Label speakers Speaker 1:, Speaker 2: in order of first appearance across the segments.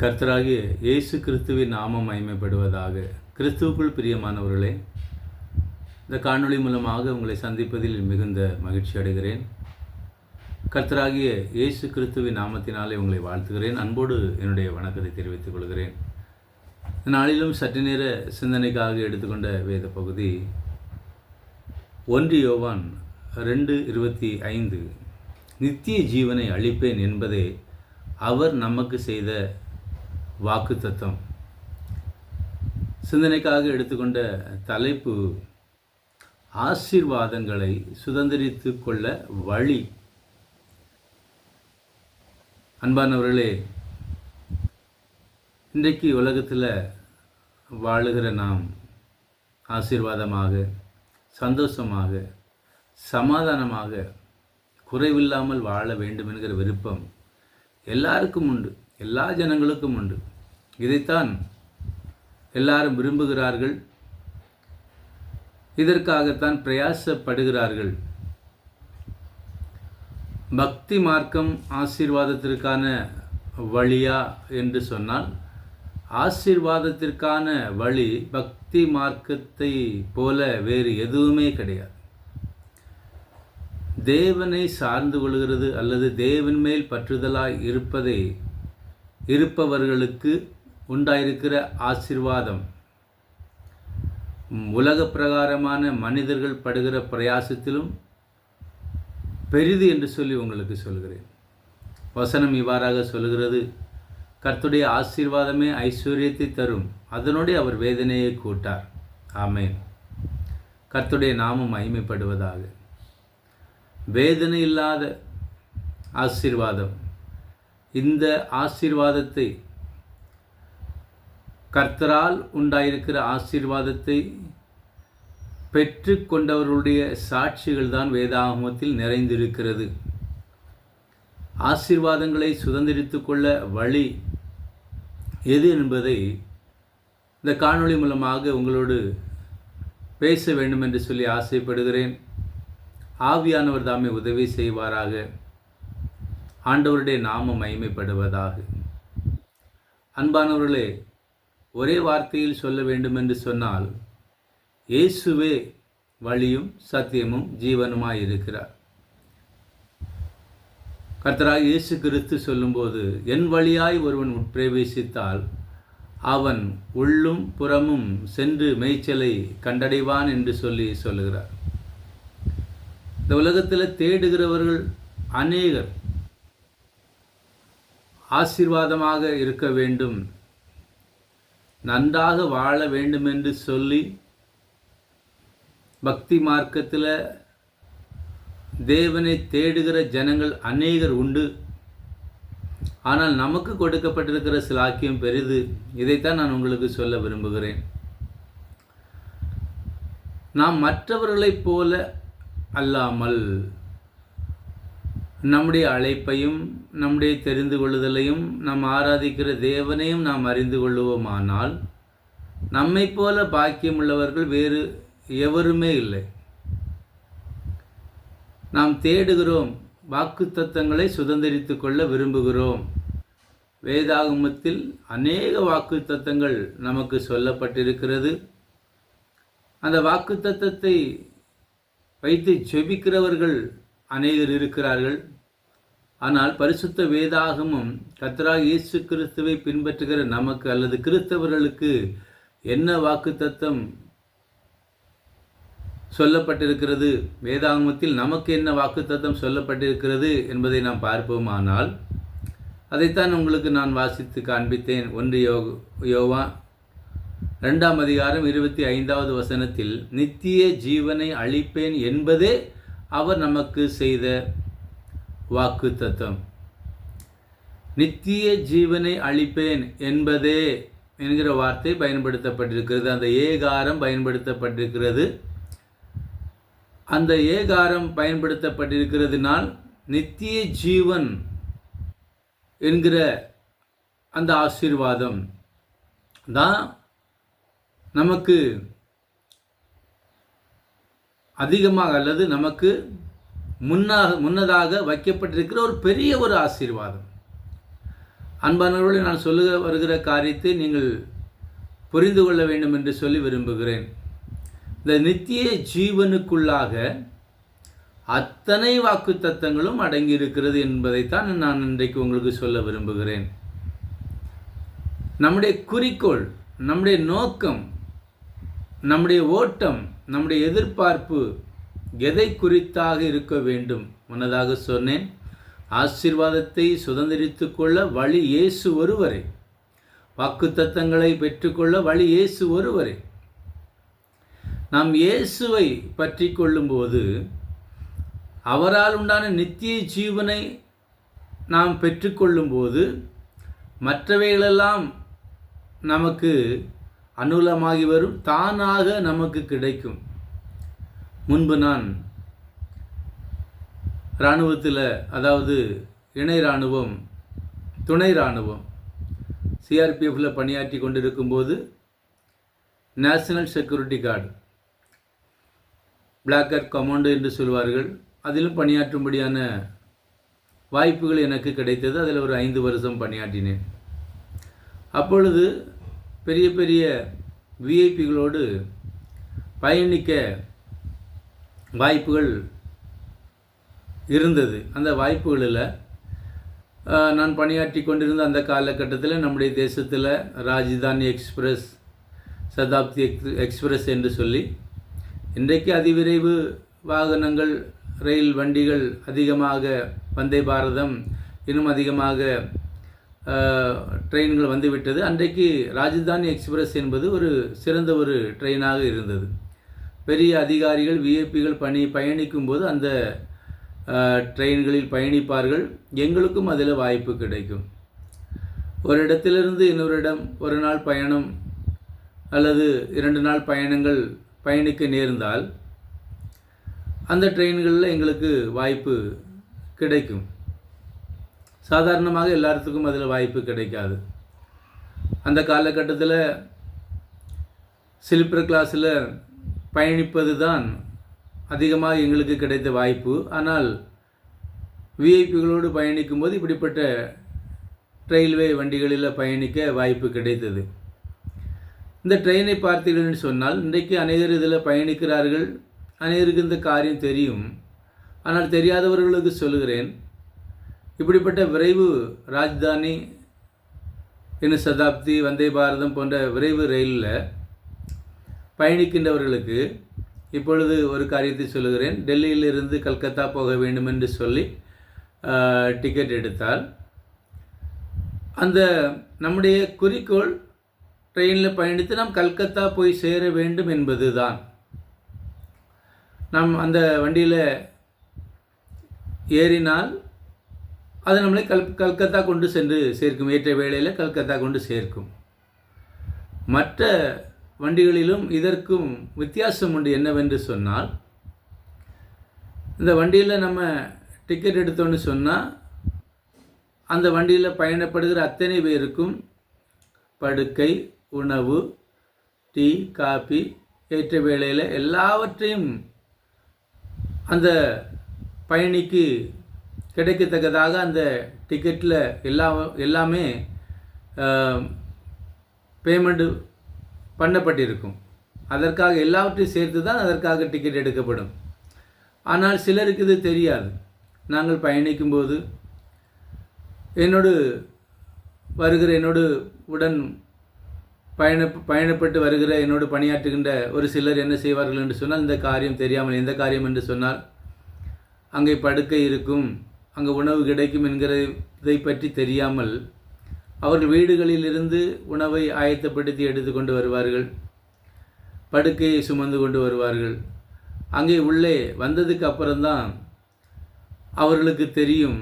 Speaker 1: கர்த்தராகிய இயேசு கிறிஸ்துவின் நாமம் மகிமைப்படுவதாக. கிறிஸ்துவுக்குள் பிரியமானவர்களே, இந்த காணொளி மூலமாக உங்களை சந்திப்பதில் மிகுந்த மகிழ்ச்சி அடைகிறேன். கர்த்தராகிய இயேசு கிறிஸ்துவின் நாமத்தினாலே உங்களை வாழ்த்துகிறேன். அன்போடு என்னுடைய வணக்கத்தை தெரிவித்துக் கொள்கிறேன். நாளிலும் சற்று நேர சிந்தனைக்காக எடுத்துக்கொண்ட வேத பகுதி 1 யோவான் 2:25. நித்திய ஜீவனை அளிப்பேன் என்பதே அவர் நமக்கு செய்த வாக்குத்தத்தம். சிந்தனைக்காக எடுத்துக்கொண்ட தலைப்பு ஆசீர்வாதங்களை சுதந்திரித்து கொள்ள வழி. அன்பானவர்களே, இன்றைக்கு உலகத்தில் வாழுகிற நாம் ஆசீர்வாதமாக, சந்தோஷமாக, சமாதானமாக, குறைவில்லாமல் வாழ வேண்டும் என்கிற விருப்பம் எல்லாருக்கும் உண்டு, எல்லா ஜனங்களுக்கும் உண்டு. இதைத்தான் எல்லாரும் விரும்புகிறார்கள், இதற்காகத்தான் பிரயாசப்படுகிறார்கள். பக்தி மார்க்கம் ஆசீர்வாதத்திற்கான வழியா என்று சொன்னால், ஆசீர்வாதத்திற்கான வழி பக்தி மார்க்கத்தை போல வேறு எதுவுமே கிடையாது. தேவனை சார்ந்து கொள்கிறது அல்லது தேவன் மேல் பற்றுதலாய் இருப்பவர்களுக்கு உண்டாயிருக்கிற ஆசீர்வாதம் உலக பிரகாரமான மனிதர்கள் படுகிற பிரயாசத்திலும் பெரிது என்று சொல்லி உங்களுக்கு சொல்கிறேன். வசனம் இவ்வாறாக சொல்கிறது, கர்த்தருடைய ஆசீர்வாதமே ஐஸ்வர்யத்தை தரும், அதனோடு அவர் வேதனையை கூட்டார். ஆமென். கர்த்தருடைய நாமம் மகிமைப்படுவதாக. வேதனை இல்லாத ஆசீர்வாதம், இந்த ஆசீர்வாதத்தை, கர்த்தரால் உண்டாயிருக்கிற ஆசீர்வாதத்தை பெற்று கொண்டவர்களுடைய சாட்சிகள் தான் வேதாகமத்தில் நிறைந்திருக்கிறது. ஆசீர்வாதங்களை சுதந்திரித்து கொள்ள வழி எது என்பதை இந்த காணொளி மூலமாக உங்களோடு பேச வேண்டும் என்று சொல்லி ஆசைப்படுகிறேன். ஆவியானவர் தாமே உதவி செய்வாராக. ஆண்டவருடைய நாமம் மகிமைப்படுவதாக. அன்பானவர்களே, ஒரே வார்த்தையில் சொல்ல வேண்டும் என்று சொன்னால், இயேசுவே வழியும் சத்தியமும் ஜீவனுமாய் இருக்கிறார். கர்த்தராகிய இயேசு கிறிஸ்து சொல்லும்போது, என் வழியாய் ஒருவன் உட்பிரவேசித்தால் அவன் உள்ளும் புறமும் சென்று மேய்ச்சலை கண்டடைவான் என்று சொல்லுகிறார். இந்த உலகத்தில் தேடுகிறவர்கள் அநேகர். ஆசீர்வாதமாக இருக்க வேண்டும், நன்றாக வாழ வேண்டும் என்று சொல்லி பக்தி மார்க்கத்தில் தேவனை தேடுகிற ஜனங்கள் அநேகர் உண்டு. ஆனால் நமக்கு கொடுக்கப்பட்டிருக்கிற சிலாக்கியம் பெரிது. இதைத்தான் நான் உங்களுக்கு சொல்ல விரும்புகிறேன். நாம் மற்றவர்களைப் போல அல்லாமல் நம்முடைய அழைப்பையும் நம்முடைய தெரிந்து கொள்ளுதலையும் நாம் ஆராதிக்கிற தேவனையும் நாம் அறிந்து கொள்ளுவோமானால், நம்மை போல பாக்கியம் உள்ளவர்கள் வேறு எவருமே இல்லை. நாம் தேடுகிறோம், வாக்குத்தத்தங்களை சுதந்திரித்து கொள்ள விரும்புகிறோம். வேதாகமத்தில் அநேக வாக்குத்தத்தங்கள் நமக்கு சொல்லப்பட்டிருக்கிறது. அந்த வாக்குத்தத்தத்தை வைத்து ஜெபிக்கிறவர்கள் அநேகர் இருக்கிறார்கள். ஆனால் பரிசுத்த வேதாகமம் கர்த்தராகிய இயேசு கிறிஸ்துவை பின்பற்றுகிற நமக்கு அல்லது கிறிஸ்தவர்களுக்கு என்ன வாக்குத்தத்தம் சொல்லப்பட்டிருக்கிறது, வேதாகமத்தில் நமக்கு என்ன வாக்குத்தத்தம் சொல்லப்பட்டிருக்கிறது என்பதை நாம் பார்ப்போமானால், அதைத்தான் உங்களுக்கு நான் வாசித்து காண்பித்தேன். 1 யோவான் 2:25 வசனத்தில், நித்திய ஜீவனை அளிப்பேன் என்பதே அவர் நமக்கு செய்த வாக்குத்தத்தம். நித்திய ஜீவனை அளிப்பேன் என்பதே என்கிற வார்த்தை பயன்படுத்தப்பட்டிருக்கிறது. அந்த ஏகாரம் பயன்படுத்தப்பட்டிருக்கிறது. அந்த ஏகாரம் பயன்படுத்தப்பட்டிருக்கிறதுனால் நித்திய ஜீவன் என்கிற அந்த ஆசீர்வாதம் தான் நமக்கு அதிகமாக அல்லது நமக்கு முன்னதாக வைக்கப்பட்டிருக்கிற ஒரு பெரிய ஒரு ஆசீர்வாதம். அன்பானவர்களே, நான் சொல்ல வருகிற காரியத்தை நீங்கள் புரிந்து கொள்ள வேண்டும் என்று சொல்லி விரும்புகிறேன். இந்த நித்திய ஜீவனுக்குள்ளாக அத்தனை வாக்குத்தத்தங்களும் அடங்கியிருக்கிறது என்பதைத்தான் நான் இன்றைக்கு உங்களுக்கு சொல்ல விரும்புகிறேன். நம்முடைய குறிக்கோள், நம்முடைய நோக்கம், நம்முடைய ஓட்டம், நம்முடைய எதிர்பார்ப்பு எதை குறித்தாக இருக்க வேண்டும்? முன்னதாக சொன்னேன், ஆசீர்வாதத்தை சுதந்திரித்து கொள்ள வழி இயேசு ஒருவரே. வாக்குத்தத்தங்களை பெற்றுக்கொள்ள வழி இயேசு ஒருவரே. நாம் இயேசுவை பற்றி கொள்ளும்போது அவரால் உண்டான நித்திய ஜீவனை நாம் பெற்றுக்கொள்ளும்போது மற்றவைகளெல்லாம் நமக்கு அனுகூலமாகி வரும், தானாக நமக்கு கிடைக்கும். முன்பு நான் இராணுவத்தில், அதாவது இணை இராணுவம், துணை இராணுவம் சிஆர்பிஎஃப்பில் பணியாற்றி கொண்டிருக்கும்போது national security guard, black guard commando என்று சொல்வார்கள், அதிலும் பணியாற்றும்படியான வாய்ப்புகள் எனக்கு கிடைத்தது. அதில் ஒரு 5 வருஷம் பணியாற்றினேன். அப்பொழுது பெரிய பெரிய விஐபிகளோடு பயணிக்க வாய்ப்புகள் இருந்தது. அந்த வாய்ப்புகளில் நான் பணியாற்றி கொண்டிருந்த அந்த காலகட்டத்தில் நம்முடைய தேசத்தில் ராஜதானி எக்ஸ்பிரஸ், சதாப்தி எக்ஸ்பிரஸ் என்று சொல்லி இன்றைக்கு அதிவிரைவு வாகனங்கள், ரயில் வண்டிகள் அதிகமாக, வந்தே பாரதம், இன்னும் அதிகமாக ட்ரெயின்கள் வந்துவிட்டது. அன்றைக்கு ராஜதானி எக்ஸ்பிரஸ் என்பது ஒரு சிறந்த ஒரு ட்ரெயினாக இருந்தது. பெரிய அதிகாரிகள், விஐபிகள் பயணிக்கும் போது அந்த ட்ரெயின்களில் பயணிப்பார்கள். எங்களுக்கும் அதில் வாய்ப்பு கிடைக்கும். ஒரு இடத்திலிருந்து இன்னொரு இடம் ஒரு நாள் பயணம் அல்லது 2 நாள் பயணங்கள் பயணிக்க நேர்ந்தால் அந்த ட்ரெயின்களில் எங்களுக்கு வாய்ப்பு கிடைக்கும். சாதாரணமாக எல்லாத்துக்கும் அதில் வாய்ப்பு கிடைக்காது. அந்த காலகட்டத்தில் ஸ்லீப்பர் கிளாஸில் பயணிப்பது தான் அதிகமாக எங்களுக்கு கிடைத்த வாய்ப்பு. ஆனால் விஐபிகளோடு பயணிக்கும்போது இப்படிப்பட்ட ரயில்வே வண்டிகளில் பயணிக்க வாய்ப்பு கிடைத்தது. இந்த ட்ரெயினை பார்த்தீர்கள்னு சொன்னால் இன்றைக்கு அநேகர் இதில் பயணிக்கிறார்கள். அநேகருக்கு இந்த காரியம் தெரியும். ஆனால் தெரியாதவர்களுக்கு சொல்லுகிறேன், இப்படிப்பட்ட விரைவு ராஜதானி, இன்னும் சதாப்தி, வந்தே பாரதம் போன்ற விரைவு ரயிலில் பயணிக்கின்றவர்களுக்கு இப்பொழுது ஒரு காரியத்தை சொல்லுகிறேன். டெல்லியிலிருந்து கல்கத்தா போக வேண்டும் என்று சொல்லி டிக்கெட் எடுத்தால் அந்த நம்முடைய குறிக்கோள் ட்ரெயினில் பயணித்து நாம் கல்கத்தா போய் சேர வேண்டும் என்பது தான். நாம் அந்த வண்டியில் ஏறினால் அது நம்மளை கல்கத்தா கொண்டு சென்று சேர்க்கும். ஏற்ற வேளையில் கல்கத்தா கொண்டு சேர்க்கும். மற்ற வண்டிகளிலும் இதற்கும் வித்தியாசம் உண்டு. என்னவென்று சொன்னால், இந்த வண்டியில் நம்ம டிக்கெட் எடுத்தோன்னு சொன்னால் அந்த வண்டியில் பயணப்படுகிற அத்தனை பேருக்கும் படுக்கை, உணவு, டீ, காபி ஏற்ற வேளையில் எல்லாவற்றையும் அந்த பயணிக்கு கிடைக்கத்தக்கதாக அந்த டிக்கெட்டில் எல்லாமே பேமெண்ட்டு பண்ணப்பட்டிருக்கும். அதற்காக எல்லாவற்றையும் சேர்த்து தான் அதற்காக டிக்கெட் எடுக்கப்படும். ஆனால் சிலருக்கு இது தெரியாது. நாங்கள் பயணிக்கும்போது என்னோடு உடன் பயணப்பட்டு வருகிற என்னோடு பணியாற்றுகின்ற ஒரு சிலர் என்ன செய்வார்கள் என்று சொன்னால், இந்த காரியம் தெரியாமல், எந்த காரியம் என்று சொன்னால், அங்கே படுக்கை இருக்கும், அங்கே உணவு கிடைக்கும் என்கிறதை பற்றி தெரியாமல் அவர்கள் வீடுகளிலிருந்து உணவை ஆயத்தப்படுத்தி எடுத்து கொண்டு வருவார்கள். படுக்கையை சுமந்து கொண்டு வருவார்கள். அங்கே உள்ளே வந்ததுக்கு அப்புறம்தான் அவர்களுக்கு தெரியும்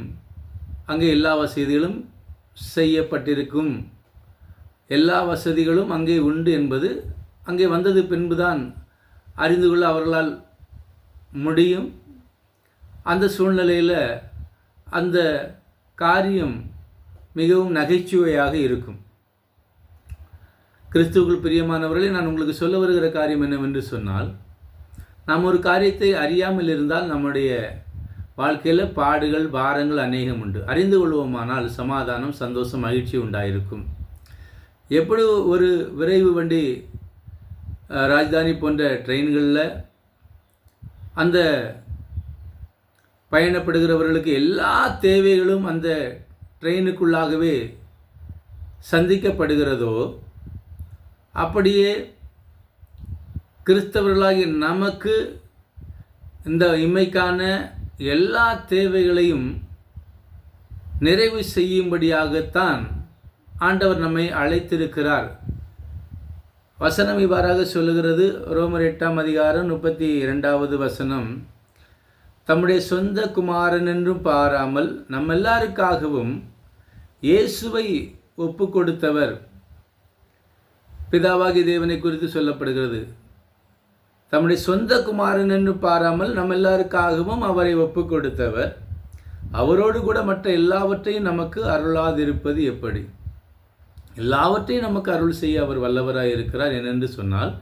Speaker 1: அங்கே எல்லா வசதிகளும் செய்யப்பட்டிருக்கும், எல்லா வசதிகளும் அங்கே உண்டு என்பது அங்கே வந்தது பின்புதான் அறிந்து கொள்ள அவர்களால் முடியும். அந்த சூழ்நிலையில் அந்த காரியம் மிகவும் நகைச்சுவையாக இருக்கும். கிறிஸ்துவுக்குள் பிரியமானவர்களே, நான் உங்களுக்கு சொல்ல வருகிற காரியம் என்னவென்று சொன்னால், நாம் ஒரு காரியத்தை அறியாமல் இருந்தால் நம்முடைய வாழ்க்கையில் பாடுகள் பாரங்கள் அநேகம் உண்டு. அறிந்து கொள்வோமானால் சமாதானம் சந்தோஷம் மகிழ்ச்சி உண்டாயிருக்கும். எப்படி ஒரு விரைவு வண்டி ராஜதானி போன்ற ட்ரெயின்களில் அந்த பயணப்படுகிறவர்களுக்கு எல்லா தேவைகளும் அந்த ட்ரெயினுக்குள்ளாகவே சந்திக்கப்படுகிறதோ, அப்படியே கிறிஸ்தவர்களாகிய நமக்கு இந்த இம்மைக்கான எல்லா தேவைகளையும் நிறைவு செய்யும்படியாகத்தான் ஆண்டவர் நம்மை அழைத்திருக்கிறார். வசனம் இவ்வாறாக சொல்லுகிறது. ரோமர் 8ஆம் அதிகாரம் 32வது வசனம், தம்முடைய சொந்த குமாரன் என்றும் பாராமல் நம்ம எல்லாருக்காகவும் இயேசுவை ஒப்பு கொடுத்தவர். பிதாவாகி தேவனை குறித்து சொல்லப்படுகிறது. தம்முடைய சொந்த குமாரன் என்று பாராமல் நம்ம எல்லாருக்காகவும் அவரை ஒப்பு கொடுத்தவர் அவரோடு கூட மற்ற எல்லாவற்றையும் நமக்கு அருளாதிருப்பது எப்படி? எல்லாவற்றையும் நமக்கு அருள் செய்ய அவர் வல்லவராய் இருக்கிறார். என்னென்று சொன்னால்,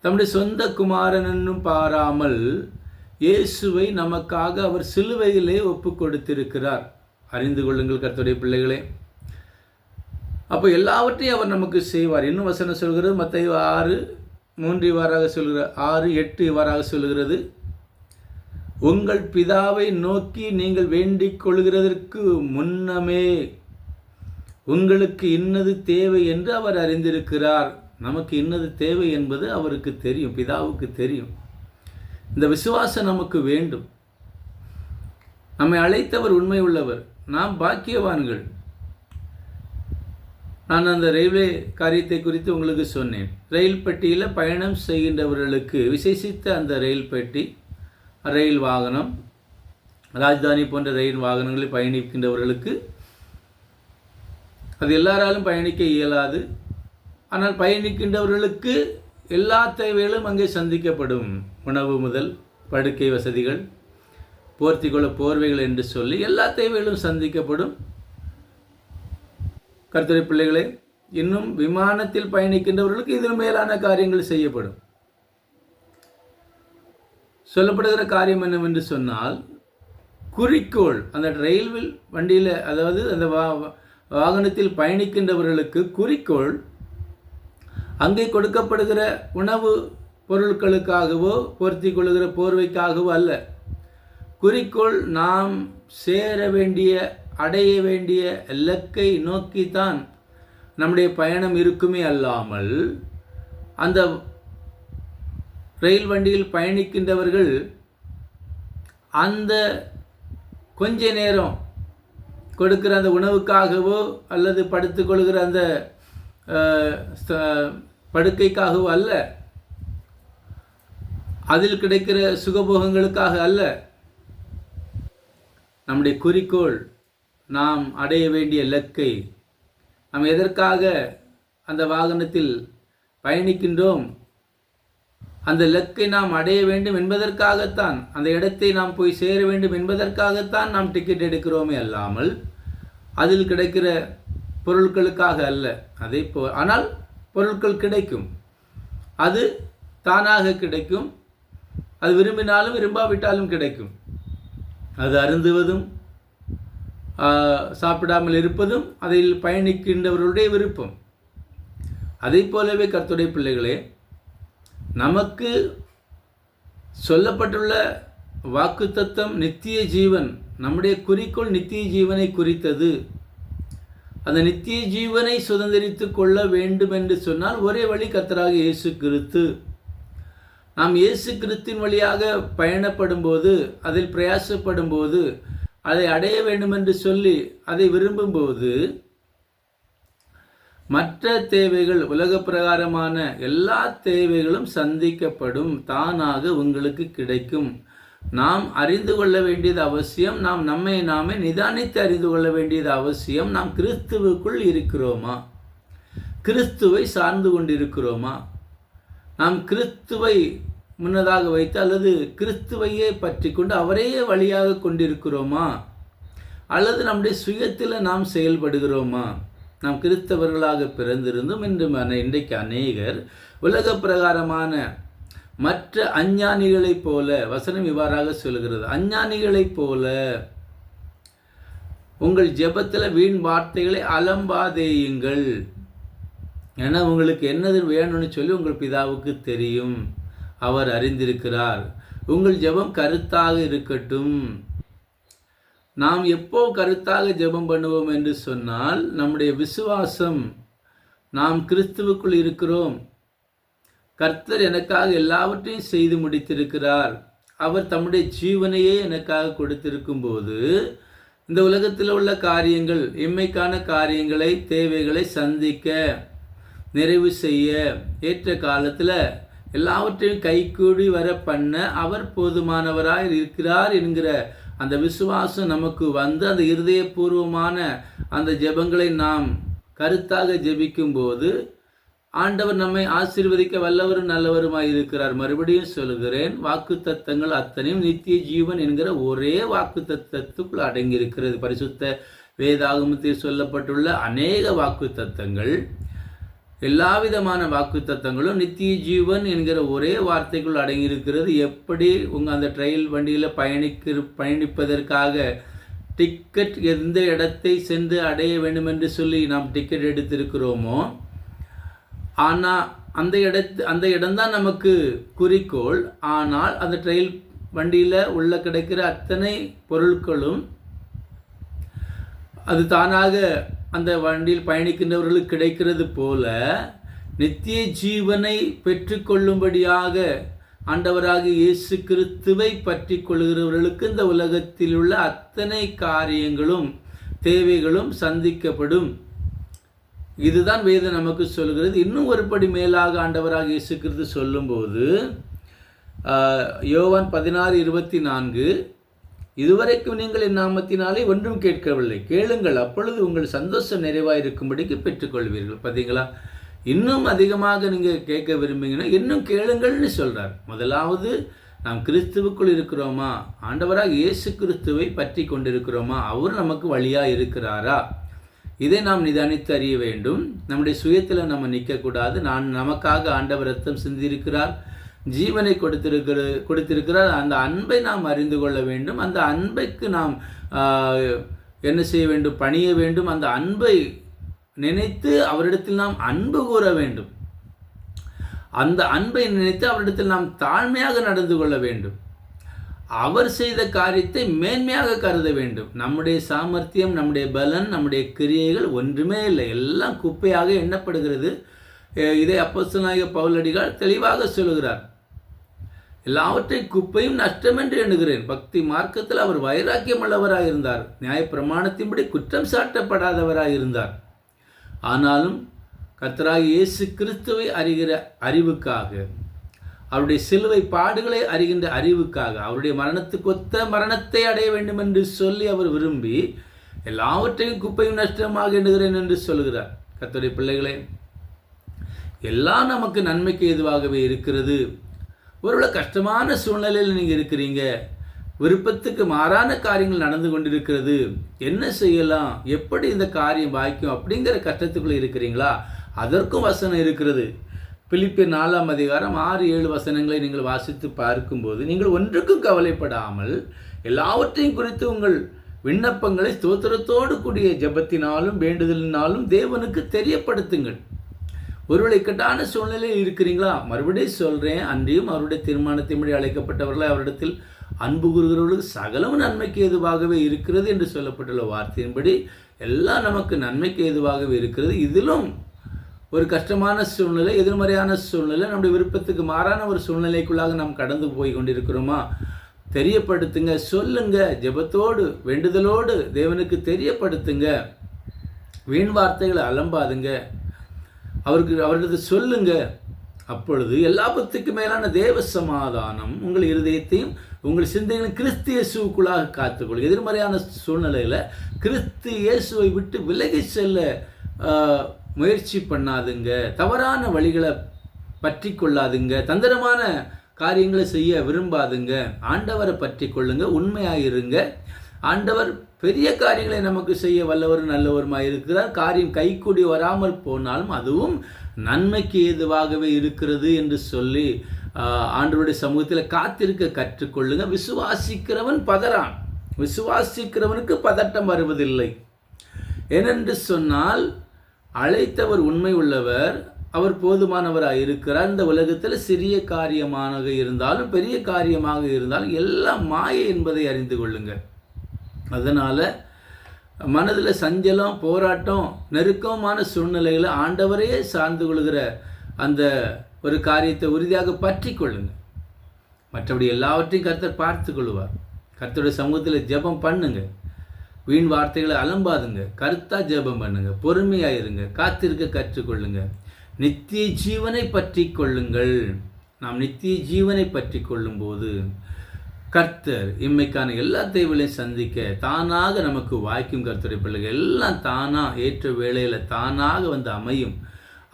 Speaker 1: தம்முடைய சொந்த குமாரன் என்னும் பாராமல் இயேசுவை நமக்காக அவர் சிலுவையிலே ஒப்பு கொடுத்திருக்கிறார். அறிந்து கொள்ளுங்கள் கர்த்தருடைய பிள்ளைகளே. அப்போ எல்லாவற்றையும் அவர் நமக்கு செய்வார். இன்னும் வசனம் சொல்கிறது, மத்தேயு 6:3 இவ்வாறாக சொல்கிறார், 6:8 இவ்வாறாக சொல்கிறது, உங்கள் பிதாவை நோக்கி நீங்கள் வேண்டிக் கொள்கிறதற்கு முன்னமே உங்களுக்கு இன்னது தேவை என்று அவர் அறிந்திருக்கிறார். நமக்கு இன்னது தேவை என்பது அவருக்கு தெரியும், பிதாவுக்கு தெரியும். இந்த விசுவாசம் நமக்கு வேண்டும். நம்மை அழைத்தவர் உண்மை உள்ளவர், நாம் பாக்கியவான்கள். நான் அந்த ரயில்வே காரியத்தை குறித்து உங்களுக்கு சொன்னேன். ரயில் பெட்டியில் பயணம் செய்கின்றவர்களுக்கு விசேஷித்த அந்த ரயில் பெட்டி, ரயில் வாகனம், ராஜதானி போன்ற ரயில் வாகனங்களில் பயணிக்கின்றவர்களுக்கு அது எல்லாராலும் பயணிக்க இயலாது. ஆனால் பயணிக்கின்றவர்களுக்கு எல்லா தேவைகளும் அங்கே சந்திக்கப்படும். உணவு முதல் படுக்கை வசதிகள், போர்த்திக்கொள்ள போர்வைகள் என்று சொல்லி எல்லா தேவைகளும் சந்திக்கப்படும். கர்த்தருடைய பிள்ளைகளே, இன்னும் விமானத்தில் பயணிக்கின்றவர்களுக்கு இதில் மேலான காரியங்கள் செய்யப்படும். சொல்லப்படுகிற காரியம் என்னவென்று சொன்னால், குறிக்கோள் அந்த ரயில்வே வண்டியில், அதாவது அந்த வாகனத்தில் பயணிக்கின்றவர்களுக்கு குறிக்கோள் அங்கே கொடுக்கப்படுகிற உணவு பொருட்களுக்காகவோ பொருத்தி கொள்ளுகிற போர்வைக்காகவோ அல்ல. குறிக்கோள் நாம் சேர வேண்டிய, அடைய வேண்டிய இலக்கை நோக்கித்தான் நம்முடைய பயணம் இருக்குமே அல்லாமல், அந்த ரயில் வண்டியில் பயணிக்கின்றவர்கள் அந்த கொஞ்ச நேரம் கொடுக்கிற அந்த உணவுக்காகவோ அல்லது படுத்துக்கொள்கிற அந்த படுக்கைக்காகவோ அல்ல, அதில் கிடைக்கிற சுகபோகங்களுக்காக அல்ல. நம்முடைய குறிக்கோள் நாம் அடைய வேண்டிய இலக்கை, நாம் எதற்காக அந்த வாகனத்தில் பயணிக்கின்றோம், அந்த இலக்கை நாம் அடைய வேண்டும் என்பதற்காகத்தான், அந்த இடத்தை நாம் போய் சேர வேண்டும் என்பதற்காகத்தான் நாம் டிக்கெட் எடுக்கிறோமே அல்லாமல் அதில் கிடைக்கிற பொருட்களுக்காக அல்ல. அதே ஆனால் பொருட்கள் கிடைக்கும், அது தானாக கிடைக்கும், அது விரும்பினாலும் விரும்பாவிட்டாலும் கிடைக்கும். அது அருந்துவதும் சாப்பிடாமல் இருப்பதும் அதில் பயணிக்கின்றவர்களுடைய விருப்பம். அதை போலவே கர்த்தருடைய பிள்ளைகளே, நமக்கு சொல்லப்பட்டுள்ள வாக்குத்தத்தம் நித்திய ஜீவன். நம்முடைய குறிக்கோள் நித்திய ஜீவனை குறித்தது. அந்த நித்திய ஜீவனை சுதந்திரித்து கொள்ள வேண்டும் என்று சொன்னால் ஒரே வழி கர்த்தராக இயேசு கிறிஸ்து. நாம் இயேசு கிறிஸ்துவின் வழியாக பயணப்படும் போது, அதில் பிரயாசப்படும் போது, அதை அடைய வேண்டும் என்று சொல்லி அதை விரும்பும்போது, மற்ற தேவைகள், உலக பிரகாரமான எல்லா தேவைகளும் சந்திக்கப்படும், தானாக உங்களுக்கு கிடைக்கும். நாம் அறிந்து கொள்ள வேண்டியது அவசியம். நாம் நம்மை நாமே நிதானித்து அறிந்து கொள்ள வேண்டியது அவசியம். நாம் கிறிஸ்துவுக்குள் இருக்கிறோமா? கிறிஸ்துவை சார்ந்து கொண்டிருக்கிறோமா? நாம் கிறிஸ்துவை முன்னதாக வைத்து அல்லது கிறிஸ்துவையே பற்றி கொண்டு அவரையே வழியாக கொண்டிருக்கிறோமா? அல்லது நம்முடைய சுயத்தில் நாம் செயல்படுகிறோமா? நாம் கிறிஸ்தவர்களாக பிறந்திருந்தும் இன்றைக்கு அநேகர் உலக பிரகாரமான மற்ற அஞ்ஞானிகளைப் போல, வசனம் இவ்வாறாக சொல்கிறது, அஞ்ஞானிகளைப் போல உங்கள் ஜெபத்தில் வீண் வார்த்தைகளை அலம்பாதேயுங்கள். ஏன்னா உங்களுக்கு என்னது வேணும்னு சொல்லி உங்கள் பிதாவுக்கு தெரியும், அவர் அறிந்திருக்கிறார். உங்கள் ஜெபம் கருத்தாக இருக்கட்டும். நாம் எப்போ கருத்தாக ஜெபம் பண்ணுவோம் என்று சொன்னால், நம்முடைய விசுவாசம், நாம் கிறிஸ்துவுக்குள் இருக்கிறோம், கர்த்தர் எனக்காக எல்லாவற்றையும் செய்து முடித்திருக்கிறார், அவர் தம்முடைய ஜீவனையே எனக்காக கொடுத்திருக்கும் போது, இந்த உலகத்தில் உள்ள காரியங்கள், இம்மைக்கான காரியங்களை, தேவைகளை சந்திக்க, நிறைவு செய்ய, ஏற்ற காலத்தில் எல்லாவற்றையும் கைகூடி வர பண்ண அவர் போதுமானவராய் இருக்கிறார் என்கிற அந்த விசுவாசம் நமக்கு வந்து, அந்த இருதயபூர்வமான அந்த ஜெபங்களை நாம் கருத்தாக ஜெபிக்கும்போது ஆண்டவர் நம்மை ஆசீர்வதிக்க வல்லவரும் நல்லவருமாய் இருக்கிறார். மறுபடியும் சொல்கிறேன், வாக்குத்தத்தங்கள் அத்தனையும் நித்திய ஜீவன் என்கிற ஒரே வாக்குத்தத்தத்துக்குள் அடங்கியிருக்கிறது. பரிசுத்த வேதாகமத்தில் சொல்லப்பட்டுள்ள அநேக வாக்குத்தத்தங்கள், எல்லா விதமான வாக்குத்தத்தங்களும் நித்திய ஜீவன் என்கிற ஒரே வார்த்தைக்குள் அடங்கியிருக்கிறது. எப்படி அந்த ரயில் வண்டியில் பயணிப்பதற்காக டிக்கெட் எந்த இடத்தை சென்று அடைய வேண்டும் என்று சொல்லி நாம் டிக்கெட் எடுத்திருக்கிறோமோ, ஆனால் அந்த இடம்தான் நமக்கு குறிக்கோள். ஆனால் அந்த ரயில் வண்டியில் உள்ள கிடைக்கிற அத்தனை பொருட்களும் அது தானாக அந்த வண்டியில் பயணிக்கின்றவர்களுக்கு கிடைக்கிறது போல, நித்திய ஜீவனை பெற்றுக்கொள்ளும்படியாக ஆண்டவராக இயேசு கிறிஸ்துவை பற்றி கொள்கிறவர்களுக்கு இந்த உலகத்தில் உள்ள அத்தனை காரியங்களும் தேவைகளும் சந்திக்கப்படும். இதுதான் வேதம் நமக்கு சொல்கிறது. இன்னும் ஒருபடி மேலாக ஆண்டவராக இயேசு கிறிஸ்து சொல்லும்போது, யோவான் 16:24, இதுவரைக்கும் நீங்கள் என் நாமத்தினாலே ஒன்றும் கேட்கவில்லை, கேளுங்கள், அப்பொழுது உங்கள் சந்தோஷம் நிறைவாயிருக்கும்படிக்கு பெற்றுக்கொள்வீர்கள். பார்த்தீங்களா? இன்னும் அதிகமாக நீங்கள் கேட்க விரும்புங்கன்னா இன்னும் கேளுங்கள்னு சொல்கிறார். முதலாவது, நாம் கிறிஸ்துவுக்குள் இருக்கிறோமா, ஆண்டவராக இயேசு கிறிஸ்துவை பற்றி கொண்டிருக்கிறோமா, அவர் நமக்கு வழியாக இருக்கிறாரா, இதை நாம் நிதானித்து அறிய வேண்டும். நம்முடைய சுயத்தில் நம்ம நிற்கக்கூடாது. நமக்காக ஆண்டவர் ரத்தம் சிந்திருக்கிறார், ஜீவனை கொடுத்திருக்கிறார். அந்த அன்பை நாம் அறிந்து கொள்ள வேண்டும். அந்த அன்பைக்கு நாம் என்ன செய்ய வேண்டும்? பணிய வேண்டும். அந்த அன்பை நினைத்து அவரிடத்தில் நாம் அன்பு கூற வேண்டும். அந்த அன்பை நினைத்து அவரிடத்தில் நாம் தாழ்மையாக நடந்து கொள்ள வேண்டும். அவர் செய்த காரியத்தை மேன்மையாக கருத வேண்டும். நம்முடைய சாமர்த்தியம், நம்முடைய பலன், நம்முடைய கிரியைகள் ஒன்றுமே இல்லை, எல்லாம் குப்பையாக எண்ணப்படுகிறது. இதை அப்போஸ்தலனாகிய பவுலடிகள் தெளிவாக சொல்கிறார். எல்லாவற்றையும் குப்பையும் நஷ்டம் என்று எண்ணுகிறேன். பக்தி மார்க்கத்தில் அவர் வைராக்கியம் உள்ளவராக இருந்தார், நியாயப்பிரமாணத்தின்படி குற்றம் சாட்டப்படாதவராக இருந்தார். ஆனாலும் கர்த்தராகிய இயேசு கிறிஸ்துவை அறிகிற அறிவுக்காக, அவருடைய சிலுவை பாடுகளை அறிகின்ற அறிவுக்காக, அவருடைய மரணத்துக்கு ஒத்த மரணத்தை அடைய வேண்டும் என்று சொல்லி அவர் விரும்பி எல்லாவற்றையும் குப்பையும் நஷ்டமாக எண்ணுகிறேன் என்று சொல்கிறார். கர்த்தருடைய பிள்ளைகளே, எல்லாம் நமக்கு நன்மைக்கு ஏதுவாகவே இருக்கிறது. ஒருவேளை கஷ்டமான சூழ்நிலையில் நீங்கள் இருக்கிறீங்க, விருப்பத்துக்கு மாறான காரியங்கள் நடந்து கொண்டிருக்கிறது, என்ன செய்யலாம், எப்படி இந்த காரியம் வாய்க்கும் அப்படிங்கிற கஷ்டத்துக்குள்ளே இருக்கிறீங்களா? அதற்கும் வசனம் இருக்கிறது. பிலிப்பியர் 4:6-7 வசனங்களை நீங்கள் வாசித்து பார்க்கும்போது, நீங்கள் ஒன்றுக்கும் கவலைப்படாமல் எல்லாவற்றையும் குறித்து உங்கள் விண்ணப்பங்களை ஸ்தோத்திரத்தோடு கூடிய ஜெபத்தினாலும் வேண்டுதலினாலும் தேவனுக்கு தெரியப்படுத்துங்கள். ஒருவேளை இக்கட்டான சூழ்நிலையில் இருக்கிறீங்களா? மறுபடியும் சொல்கிறேன், அன்றியும் அவருடைய தீர்மானத்தின்படி அழைக்கப்பட்டவர்களை அவரிடத்தில் அன்பு கூறுகிறவர்களுக்கு சகலமும் நன்மைக்கு ஏதுவாகவே இருக்கிறது என்று சொல்லப்பட்டுள்ள வார்த்தையின்படி எல்லாம் நமக்கு நன்மைக்கு ஏதுவாகவே இருக்கிறது. இதிலும் ஒரு கஷ்டமான சூழ்நிலை, எதிர்மறையான சூழ்நிலை, நம்முடைய விருப்பத்துக்கு மாறான ஒரு சூழ்நிலைக்குள்ளாக நாம் கடந்து போய் கொண்டிருக்கிறோமா? தெரியப்படுத்துங்க, சொல்லுங்க, ஜெபத்தோடு வேண்டுதலோடு தேவனுக்கு தெரியப்படுத்துங்க. வீண் வார்த்தைகளை அலம்பாதுங்க, அவருக்கு சொல்லுங்க. அப்பொழுது எல்லா புத்திக்கு மேலான தேவ சமாதானம் உங்கள் இருதயத்தையும் உங்கள் சிந்தைகளையும் கிறிஸ்து இயேசுக்குள்ளாக காத்துக்கொள்ளும். எதிர்மறையான சூழ்நிலையில் கிறிஸ்து இயேசுவை விட்டு விலகி செல்ல முயற்சி பண்ணாதுங்க, தவறான வழிகளை பற்றி கொள்ளாதுங்க, தந்திரமான காரியங்களை செய்ய விரும்பாதுங்க. ஆண்டவரை பற்றி கொள்ளுங்க, உண்மையாயிருங்க. ஆண்டவர் பெரிய காரியங்களை நமக்கு செய்ய வல்லவரும் நல்லவருமாய் இருக்கிறார். காரியம் கைக்கூடி வராமல் போனாலும் அதுவும் நன்மைக்கு ஏதுவாகவே இருக்கிறது என்று சொல்லி ஆண்டவருடைய சமூகத்தில் காத்திருக்க கற்றுக்கொள்ளுங்க. விசுவாசிக்கிறவன் பதறான், விசுவாசிக்கிறவனுக்கு பதட்டம் வருவதில்லை. ஏனென்று சொன்னால் அழைத்தவர் உண்மை உள்ளவர், அவர் போதுமானவராக இருக்கிறார். இந்த உலகத்தில் சிறிய காரியமாக இருந்தாலும் பெரிய காரியமாக இருந்தாலும் எல்லாம் மாயை என்பதை அறிந்து கொள்ளுங்கள். அதனால் மனதில் சஞ்சலம், போராட்டம், நெருக்கமான சூழ்நிலைகளை ஆண்டவரையே சார்ந்து கொள்கிற அந்த ஒரு காரியத்தை உறுதியாக பற்றி கொள்ளுங்க. மற்றபடி எல்லாவற்றையும் கர்த்தர் பார்த்து கொள்வார். கர்த்தருடைய சமூகத்தில் ஜெபம் பண்ணுங்க. வீண் வார்த்தைகளை அலம்பாதுங்க. கருத்தாக ஜெபம் பண்ணுங்க. பொறுமையாக இருங்க. காத்திருக்க கற்றுக்கொள்ளுங்க. நித்திய ஜீவனை பற்றி கொள்ளுங்கள். நாம் நித்திய ஜீவனை பற்றி கொள்ளும்போது கர்த்தர் இம்மைக்கான எல்லா தேவைகளையும் சந்திக்க தானாக நமக்கு வாய்க்கும். கர்த்தருடைய பிள்ளைகள் எல்லாம் தானாக ஏற்ற வேளையில் தானாக வந்து அமையும்.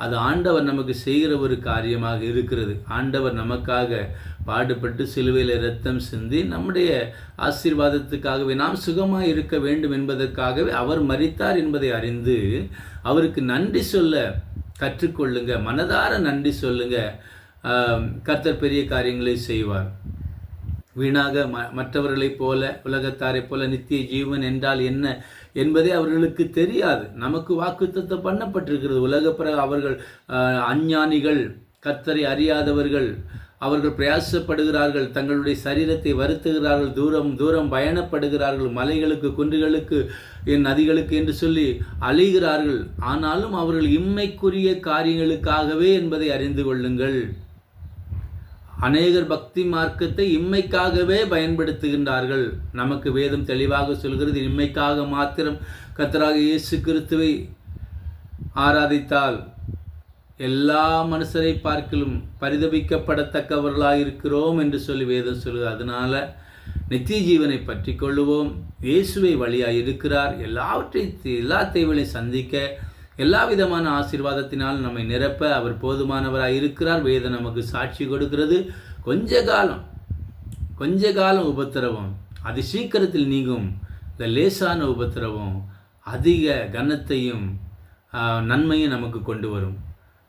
Speaker 1: அது ஆண்டவர் நமக்கு செய்கிற ஒரு காரியமாக இருக்கிறது. ஆண்டவர் நமக்காக பாடுபட்டு சிலுவையில் இரத்தம் சிந்தி நம்முடைய ஆசீர்வாதத்துக்காகவே நாம் சுகமாக இருக்க வேண்டும் என்பதற்காகவே அவர் மரித்தார் என்பதை அறிந்து அவருக்கு நன்றி சொல்ல கற்றுக்கொள்ளுங்க. மனதார நன்றி சொல்லுங்க. கர்த்தர் பெரிய காரியங்களை செய்வார். வீணாக மற்றவர்களைப் போல உலகத்தாரைப் போல நித்திய ஜீவன் என்றால் என்ன என்பதை அவர்களுக்கு தெரியாது. நமக்கு வாக்குத்தத்தம் பண்ணப்பட்டிருக்கிறது. உலகப்பிற அவர்கள் அஞ்ஞானிகள், கர்த்தரை அறியாதவர்கள், அவர்கள் பிரயாசப்படுகிறார்கள், தங்களுடைய சரீரத்தை வருத்துகிறார்கள், தூரம் தூரம் பயணப்படுகிறார்கள், மலைகளுக்கு, குன்றுகளுக்கு, நதிகளுக்கு என்று சொல்லி அலைகிறார்கள். ஆனாலும் அவர்கள் இம்மைக்குரிய காரியங்களுக்காகவே என்பதை அறிந்து கொள்ளுங்கள். அநேகர் பக்தி மார்க்கத்தை இம்மைக்காகவே பயன்படுத்துகின்றார்கள். நமக்கு வேதம் தெளிவாக சொல்கிறது, இம்மைக்காக மாத்திரம் கர்த்தராக இயேசு கிறிஸ்துவை ஆராதித்தால் எல்லா மனுஷரை பார்க்கிலும் பரிதபிக்கப்படத்தக்கவர்களாக இருக்கிறோம் என்று சொல்லி வேதம் சொல்லுது. அதனால நித்திய ஜீவனை பற்றி கொள்ளுவோம். இயேசுவை வழியாக இருக்கிறார். எல்லா தேவைகளையும் சந்திக்க, எல்லா விதமான ஆசீர்வாதத்தினால் நம்மை நிரப்ப அவர் போதுமானவராக இருக்கிறார். வேதம் நமக்கு சாட்சி கொடுக்கிறது. கொஞ்ச காலம் உபத்திரவம் அது சீக்கிரத்தில் நீங்கும். இந்த லேசான உபத்திரவம் அதிக கனத்தையும் நன்மையும் நமக்கு கொண்டு வரும்.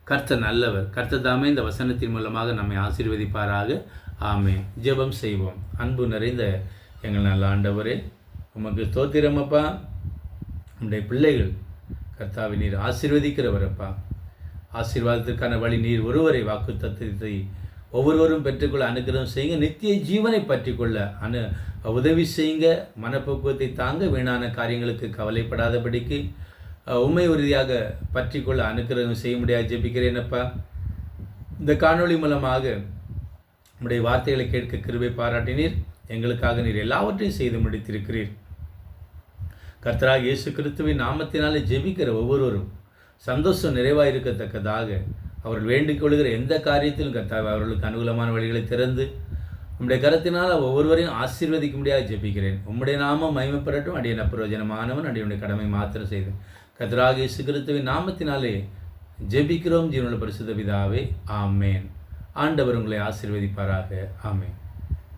Speaker 1: கர்த்தர் நல்லவர். கர்த்தர் தாமே இந்த வசனத்தின் மூலமாக நம்மை ஆசீர்வதிப்பாராக. ஆமென். ஜெபம் செய்வோம். அன்பு நிறைந்த எங்கள் நல்ல ஆண்டவரே, உமக்கு ஸ்தோத்திரமப்பா. நம்முடைய பிள்ளைகள் கர்த்தாவை நீர் ஆசீர்வதிக்கிறவரப்பா. ஆசீர்வாதத்திற்கான வழி நீர் ஒருவரை வாக்குத்தத்தத்தை ஒவ்வொருவரும் பெற்றுக்கொள்ள அனுகிரகம் செய்யுங்க. நித்திய ஜீவனை பற்றி கொள்ள உதவி செய்யுங்க. மனப்பக்குவத்தை தாங்க. வீணான காரியங்களுக்கு கவலைப்படாதபடிக்கு உண்மை உறுதியாக பற்றி கொள்ள அனுகிரகம் செய்ய முடியாது ஜெபிக்கிறேனப்பா. இந்த காணொளி மூலமாக நம்முடைய வார்த்தைகளை கேட்க கிருபை பாராட்டினீர். எங்களுக்காக நீர் எல்லாவற்றையும் செய்து முடித்திருக்கிறீர். கர்த்தராக இயேசு கிறிஸ்துவின் நாமத்தினாலே ஜெபிக்கிற ஒவ்வொருவரும் சந்தோஷம் நிறைவாக இருக்கத்தக்கதாக அவர்கள் வேண்டிக் கொள்கிற எந்த காரியத்திலும் கர்த்தாவே அவர்களுக்கு அனுகூலமான வழிகளை திறந்து உம்முடைய கரத்தினால் ஒவ்வொருவரையும் ஆசீர்வதிக்க முடியாது ஜெபிக்கிறேன். உம்முடைய நாமம் மகிமைப்படட்டும். அடியேன் அப்பிரயோஜனமானவன், அடியுடைய கடமை மாத்திரம் செய்தேன். கர்த்தராக இயேசு கிறிஸ்துவின் நாமத்தினாலே ஜெபிக்கிறோம் ஜீவனுள்ள பரிசுத்த பிதாவே. ஆமேன். ஆண்டவர் உங்களை ஆசீர்வதிப்பாராக. ஆமேன்.